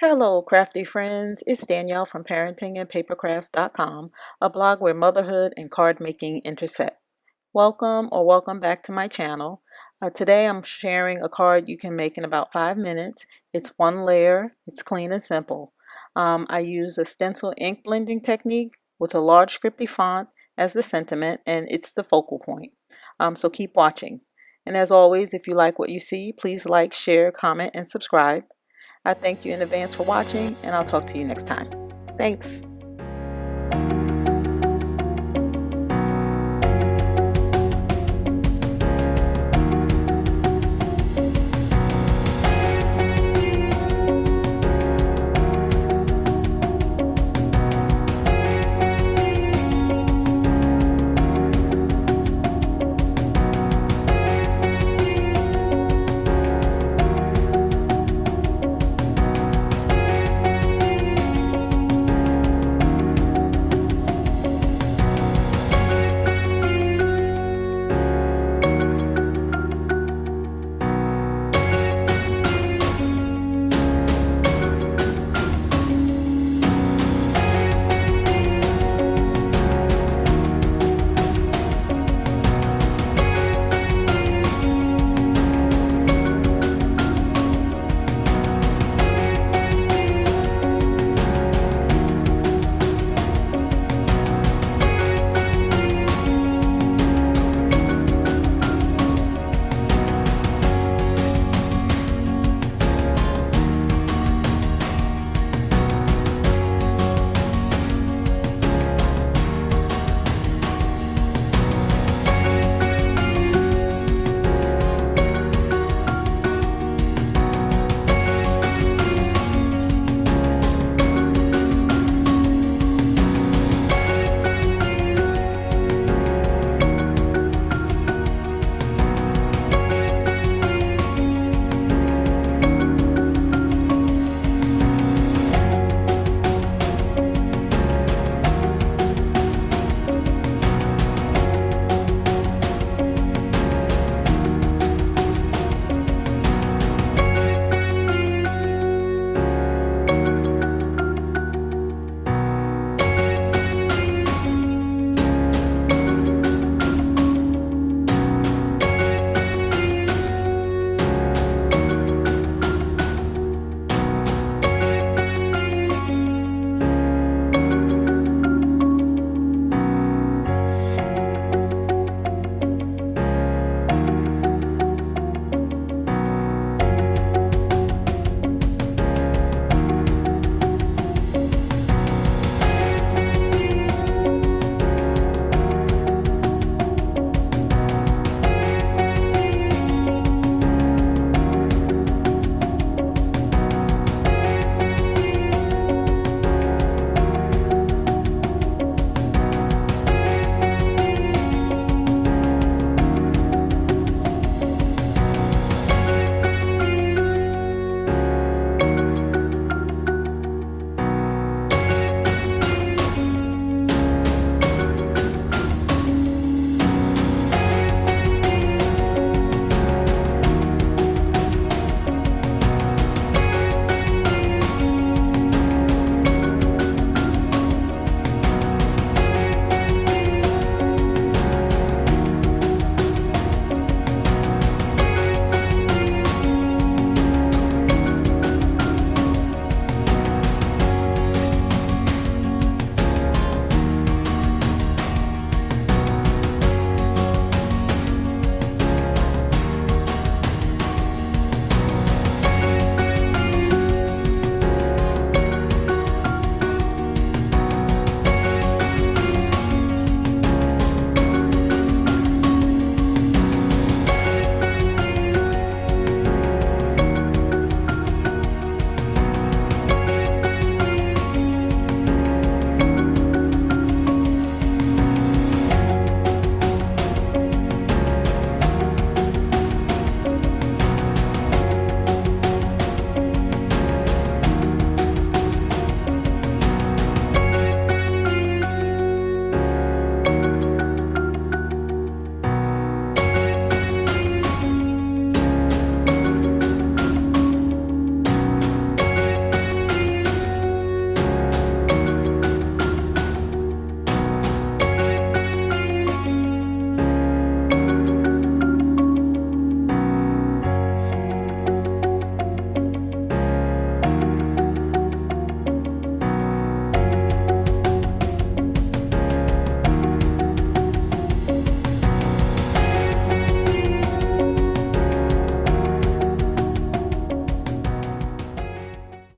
Hello, crafty friends. It's Danielle from parentingandpapercrafts.com, a blog where motherhood and card making intersect. Welcome back to my channel. Today I'm sharing a card you can make in about 5 minutes. It's one layer, it's clean and simple. I use a stencil ink blending technique with a large scripty font as the sentiment, and it's the focal point. So keep watching. And as always, if you like what you see, please like, share, comment, and subscribe. I thank you in advance for watching, and I'll talk to you next time. Thanks.